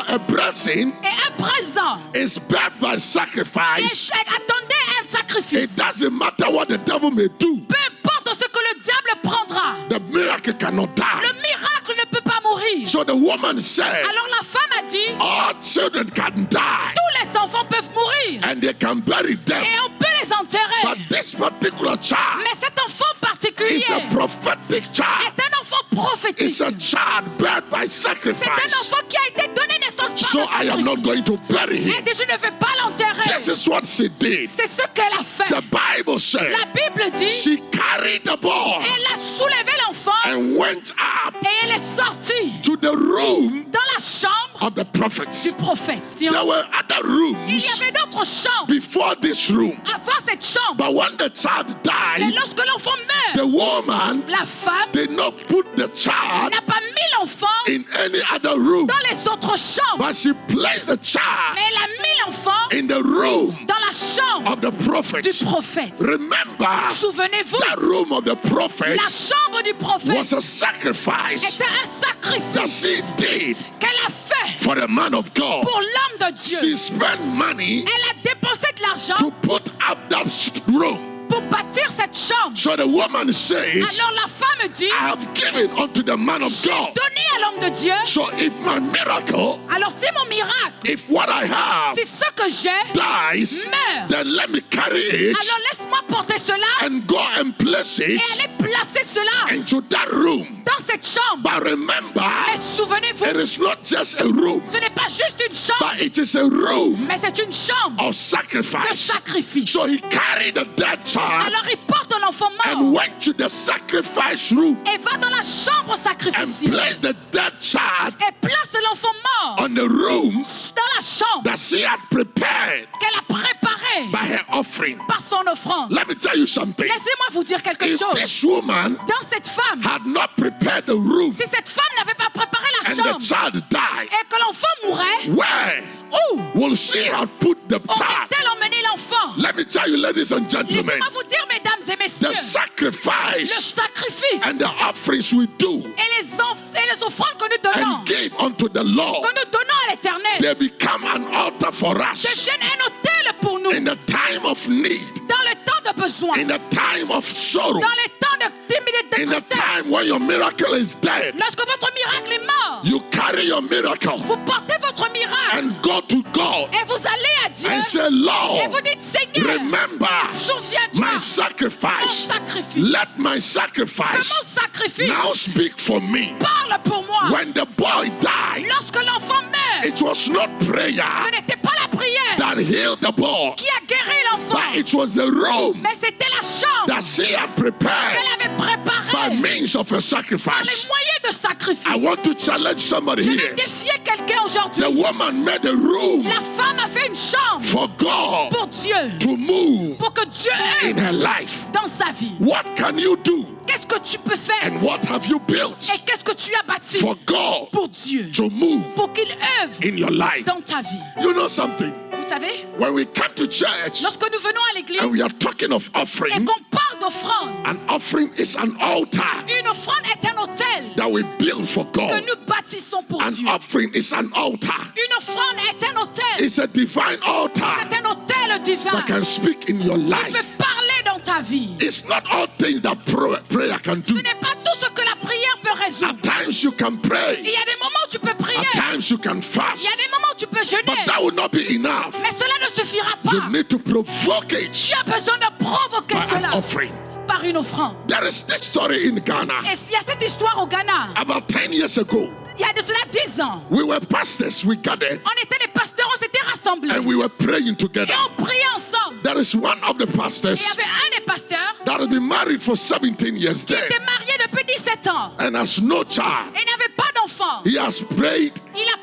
a blessing Et un présent is backed by sacrifice, attendait un sacrifice. it doesn't matter what the devil may do. Peu importe ce que le diable prendra, The miracle cannot die. le miracle ne peut pas mourir. So the woman said, Alors la femme a dit, all children can die tous les enfants peuvent mourir and they can bury them. et on peut les enterrer. But this particular child Mais cet enfant particulier is a prophetic child. est un enfant prophétique. It's a child born by C'est un sacrifice. enfant qui a été donné naissance par So le I am not sacrifice. going to bury Elle him. dit, je ne vais pas l'enterrer. This is what she did. C'est ce qu'elle a fait. The Bible said La Bible dit, she carried the boy elle a soulevé l'enfant and went up et elle est sortie to the room dans la chambre of the prophets. du prophète. There were other Il rooms y avait d'autres chambres before this room. avant cette chambre. But when the child Et died, lorsque l'enfant meurt, the woman la femme did not put the child n'a pas mis l'enfant in any other room, dans les autres chambres, but she placed the child mais elle a mis l'enfant in the room dans la chambre of the du prophets. prophète. Remember, Souvenez-vous, that room of the la prophets chambre du prophète was a sacrifice était un that sacrifice she did qu'elle a fait for the man of God. pour l'homme de She Dieu. spent money Elle a dépensé de l'argent to put up that room. pour bâtir cette chambre. So the woman says, Alors la femme dit, I have given unto the man of j'ai God. donné à l'homme de Dieu. So if my miracle, Alors si mon miracle, if what I have si ce que j'ai, dies, meurt, then let me carry it alors laisse-moi porter cela and go and place et it aller placer cela into that room. dans cette chambre. But remember, Mais souvenez-vous, it is not just a room, ce n'est pas juste une chambre, but it is a room mais c'est une chambre of de sacrifice. sacrifice. So he carried the dead child Alors il porte l'enfant and mort went to the sacrifice room et va dans la chambre and sacrificielle placed the dead child et place l'enfant mort on the room dans la chambre that she had prepared qu'elle a préparée by her offering. par son offrande. Let me tell you something. Laissez-moi vous dire quelque If chose. this woman Dans cette femme, had not prepared the room si cette femme n'avait pas préparé la and the chambre child died, et que l'enfant mourait, where où will she have put the child? aurait-elle emmené l'enfant? Let me tell you, ladies and gentlemen, Laissez-moi vous dire, mesdames et messieurs, the le sacrifice sacrifice and the offerings we do et les offrandes que nous donnons, and give unto the Lord, que nous donnons à l'éternel, they become an altar for us deviennent un autel pour nous in the time of need, dans le temps de besoin, in the time of sorrow, dans le temps de timidité, in de the tristesse. time when your miracle is dead. Lorsque votre miracle est mort, You carry your miracle vous portez votre miracle and go to God et vous allez à Dieu and say, et Lord, vous dites, Seigneur, remember souviens-toi, my mon sacrifice. sacrifice, Let my que sacrifice mon sacrifice now speak for me. parle pour moi. When the boy died, Lorsque l'enfant meurt, it was not prayer ce n'était pas la prière that healed the boy, qui a guéri l'enfant, but it was the room mais c'était la chambre that she had prepared qu'elle avait by préparée means of a par les sacrifice. moyens de sacrifice. I want to challenge somebody Je vais here. défier quelqu'un aujourd'hui. The woman made a room La femme a fait une chambre for God pour Dieu, to move pour que Dieu in œuvre her life. dans sa vie. What can you do Qu'est-ce que tu peux faire and what have you built et qu'est-ce que tu as bâti for God pour Dieu, to move pour qu'il œuvre in your life? dans ta vie? You know something? Vous savez, When we come to church lorsque nous venons à l'église and we are talking of et offering, qu'on parle d'offrande, an offering is an altar une offrande est un autel that we build for que God. nous bâtissons pour An Dieu. offering is an altar. Une offrande est un autel. It's a divine altar C'est un autel divin that can speak in your qui life. peut parler dans ta vie. It's not all things that prayer can Ce do. n'est pas tout ce que la prière peut At résoudre. times you can Il pray. y a des moments où tu peux prier. At times you can fast. Il y a des moments où tu peux But jeûner. that will not be enough. Mais cela ne suffira You pas. need to provoke it Tu as besoin de provoquer by an cela offering. par une offrande. There is this story in Ghana. Et il y a cette histoire au Ghana. About 10 years ago, Il y a de cela 10 ans. we were pastors. We gathered On était des pasteurs, on s'était rassemblés. and we were praying Et together. on priait ensemble. There is one of the Et pastors il y avait un des pasteurs that has been married for 17 years qui there était marié depuis 17 ans. and has no child. Et n'avait pas d'enfant. He has prayed, Il a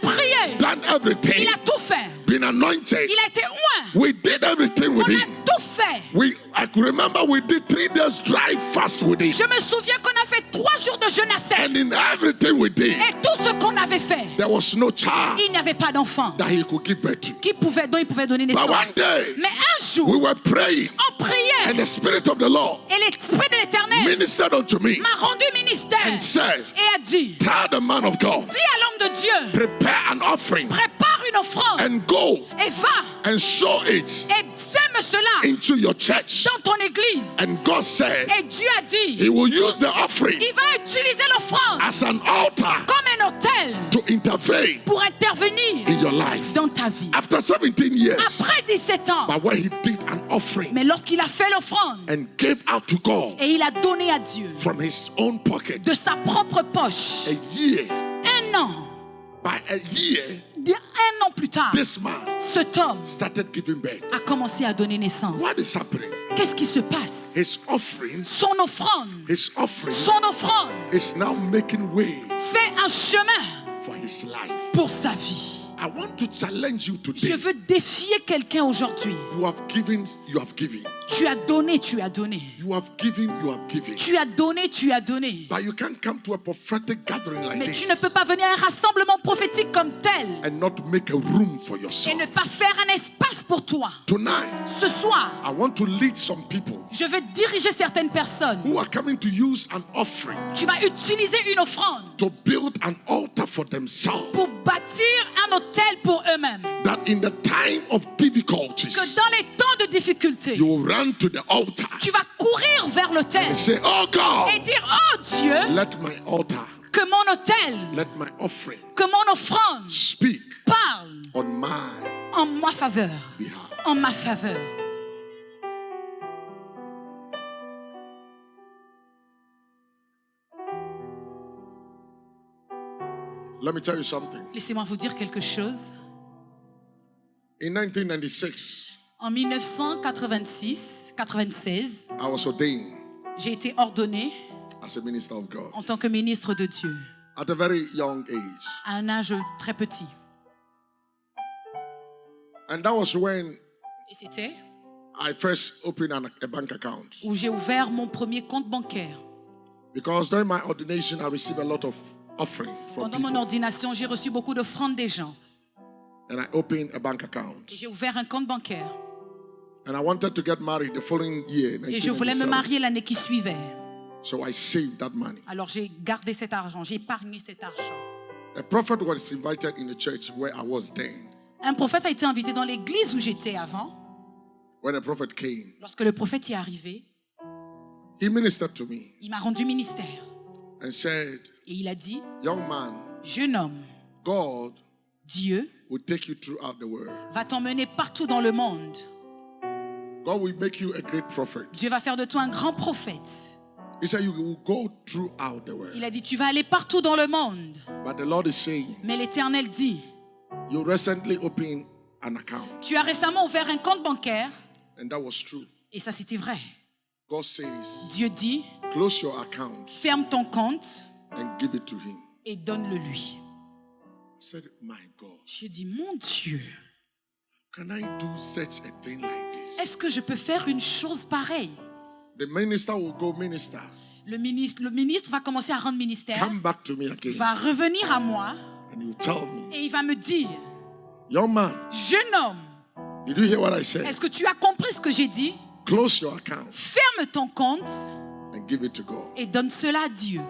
done prié. everything, Il a tout fait. been anointed. Il a été oint. We did everything with On a him. tout fait. I could remember we did 3 days dry fast with him. Je me souviens qu'on a fait 3 jours de jeûne à sec. And in everything we did, Et tout ce qu'on avait fait, there was no child il n'y avait pas d'enfant that he could give birth to. dont il pouvait donner But naissance. one day, Mais un jour, we were praying, on priait and the Spirit of the Lord et l'Esprit de l'Éternel ministered unto me m'a rendu ministère and said, et a dit, tell the man of God, dis à l'homme de Dieu, prepare an offering prépare une offrande and go et va and sow it et sème cela into your church. dans ton église. And God said, Et Dieu a dit, he will use the offering il va utiliser l'offrande as an altar comme un autel to intervene pour intervenir in your life. dans ta vie. After 17 years, Après 17 ans, but when he did an offering mais lorsqu'il a fait l'offrande and gave out to God et il a donné à Dieu from his own pocket, de sa propre poche, a year, un an, by a year, un an plus tard, this man cet homme started giving birth. a commencé à donner naissance. What is happening? Qu'est-ce qui se passe? His offering Son offrande is now making way fait un chemin for his life. pour sa vie. I want to challenge you Je today. veux défier quelqu'un aujourd'hui. You have given, you have given. Tu as donné, tu as donné. You have given, you have given. Tu as donné, tu as donné. But you can't come to a prophetic gathering like Mais this tu ne peux pas venir à un rassemblement prophétique comme tel and not make a room for et yourself. ne pas faire un espace pour toi. Tonight, Ce soir, I want to lead some people je veux diriger certaines personnes. who are coming to use an offering Tu vas utiliser une offrande to build an altar for themselves. pour bâtir un autel pour eux-mêmes. That in the time of Que difficulties, dans les temps de difficulté, you will run to the altar tu vas courir vers l'autel and say, oh et God, dire, oh Dieu, let my altar, que mon autel, let my offering que mon offrande speak parle on my en ma faveur. behalf. En ma faveur. Let me tell you something. Laissez-moi vous dire quelque chose. In 1996, En 1996, I was ordained j'ai été ordonné as a minister of God en tant que ministre de Dieu at a very young age. à un âge très petit. And that was when Et c'était I first opened a bank account. où j'ai ouvert mon premier compte bancaire. Because during my ordination, I received a lot of offering from Pendant mon people. ordination, j'ai reçu beaucoup d'offrandes des gens. And I opened a bank account. Et j'ai ouvert un compte bancaire. And I wanted to get married the following year, Et je voulais me 1997. marier l'année qui suivait. So I saved that money. Alors j'ai gardé cet argent, j'ai épargné cet argent. A prophet was invited in the church where I was then. Un prophète a été invité dans l'église où j'étais avant. When a prophet came, Lorsque le prophète y est arrivé, he ministered to me il m'a rendu ministère. and said, Et il a dit, young man, jeune homme, God Dieu will take you throughout the world. va t'emmener partout dans le monde. God will make you a great prophet. Dieu va faire de toi un grand prophète. He said you will go throughout the world. Il a dit, tu vas aller partout dans le monde. But the Lord is saying, Mais l'Éternel dit, you recently opened an account. tu as récemment ouvert un compte bancaire. And that was true. Et ça, c'était vrai. God says, Dieu dit, close your account ferme ton compte and give it to him. et donne-le lui. I said, my God, J'ai dit, mon Dieu, can I do such a thing like this? est-ce que je peux faire une chose pareille? The minister will go, minister, Le ministre va commencer à rendre ministère, come back to me again. va revenir à moi And you tell me, et il va me dire, young man, jeune homme, did you hear what I said? est-ce que tu as compris ce que j'ai dit? Close your account Ferme ton compte and give it to God. et donne cela à Dieu.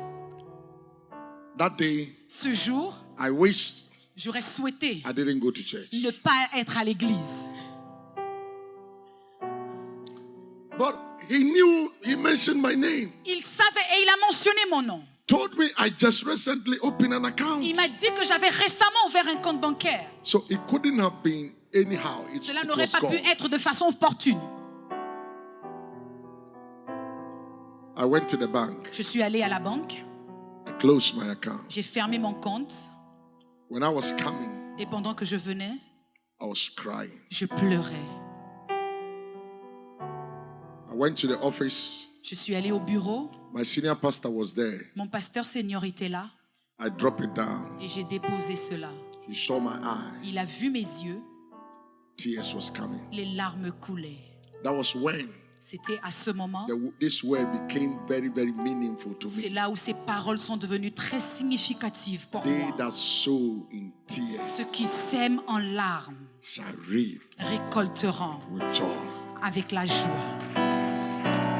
That day, Ce jour, I wished j'aurais souhaité I didn't go to church. ne pas être à l'église. But he knew, he mentioned my name. Il savait et il a mentionné mon nom. Told me I just recently opened an account. Il m'a dit que j'avais récemment ouvert un compte bancaire. So it couldn't have been anyhow. Cela It n'aurait was pas pu God. être de façon opportune. I went to the bank. Je suis allée à la banque, I closed my account. j'ai fermé mon compte When I was coming, et pendant que je venais, I was crying. je pleurais. I went to the office. Je suis allée au bureau, My senior pastor was there. mon pasteur senior était là I dropped it down. et j'ai déposé cela. He saw my eye. Il a vu mes yeux, Tears was coming. les larmes coulaient. That was when C'était à ce moment, this word became very, very meaningful to c'est me. là où ces paroles sont devenues très significatives pour They moi. that sow in Ceux tears qui sèment en larmes shall reap récolteront with joy. avec la joie.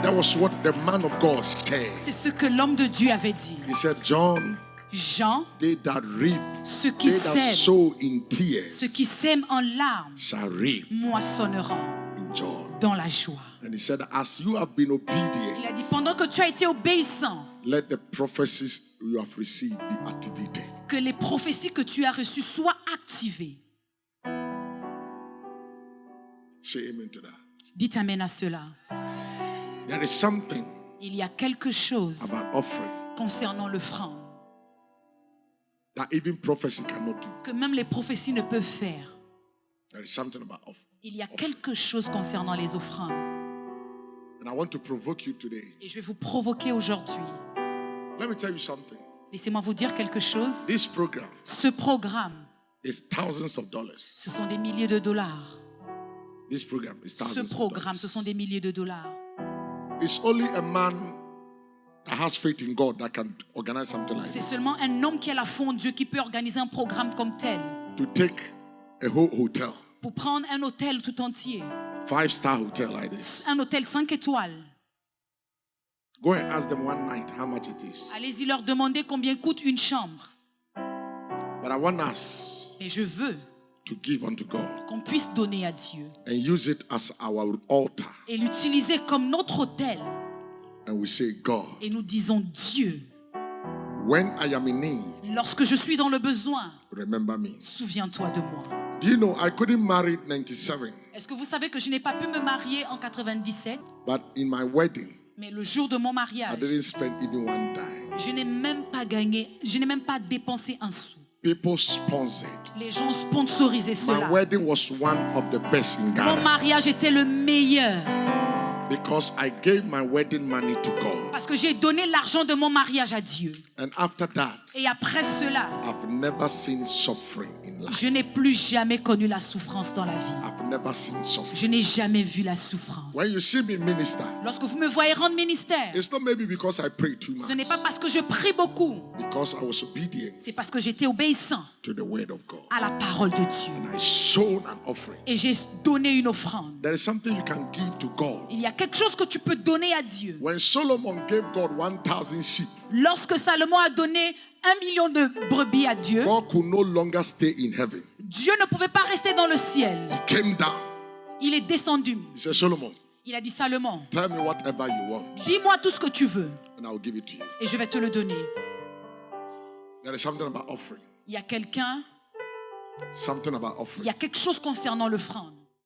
That was what the man of God said. C'est ce que l'homme de Dieu avait dit. He said, John, Jean, they that reap, ceux qui they that sèment, sow in tears ceux qui sèment en larmes shall reap moissonneront in joy. dans la joie. And he said, as you have been Il a obedient, dit, pendant que tu as été obéissant, let the prophecies you have received be activated. que les prophéties que tu as reçues soient activées. Say amen to that. Dites amen à cela. There is something Il y a quelque chose about offering concernant l'offrande that even prophecy cannot do. que même les prophéties ne peuvent faire. There is something about offering. Il y a quelque chose concernant les offrandes. And I want to provoke you today. Et je vais vous provoquer aujourd'hui. Let me tell you something. Laissez-moi vous dire quelque chose. This program Ce programme, is thousands of dollars. ce sont des milliers de dollars. This program is Ce thousands of programme, ce sont dollars. des milliers de dollars. It's only a man that has faith in God that can organize something like C'est this. seulement un homme qui a la foi en Dieu qui peut organiser un programme comme tel. To take a whole hotel, Pour prendre un hôtel tout entier. 5-star hotel like this. Un hôtel 5 étoiles. Go and ask them one night how much it is. Allez-y leur demander combien coûte une chambre. But I want us Et je veux to give unto God qu'on puisse donner à Dieu. and use it as our altar. Et l'utiliser comme notre hôtel. And we say, God, Et nous disons Dieu, when I am in need, lorsque je suis dans le besoin, remember me. souviens-toi de moi. Do you know I couldn't marry at 97, Est-ce que vous savez que je n'ai pas pu me marier en 97, but in my wedding, mais le jour de mon I mariage, didn't spend even one dime. je n'ai même pas gagné, je n'ai même pas dépensé un sou. People sponsored. Les gens sponsorisaient My cela. wedding was one of the best in Mon Ghana mariage était le meilleur because I gave my wedding money to God. parce que j'ai donné l'argent de mon mariage à Dieu. And after that, Et après cela, I've never seen suffering in life. je n'ai plus jamais connu la souffrance dans la vie. I've never seen suffering. Je n'ai jamais vu la souffrance. When you see me minister, Lorsque vous me voyez rendre ministère, it's not maybe because I pray too ce n'est much, pas parce que je prie beaucoup, because I was obedient c'est parce que j'étais obéissant to the word of God. à la parole de Dieu. And I sown an offering. Et j'ai donné une offrande. There is something you can give to God. Il y a quelque chose que tu peux donner à Dieu. When Solomon gave God 1,000 sheep, Lorsque Salomon a donné 1 million de brebis à Dieu, God could no longer stay in heaven. Dieu ne pouvait pas rester dans le ciel. He came down. Il est descendu. He said, Solomon, Il a dit, Salomon, tell me whatever you want, dis-moi tout ce que tu veux and I will give it to you. et je vais te le donner. There is something about offering. Il y a quelqu'un, Something about il offering. y a quelque chose concernant l'offrande.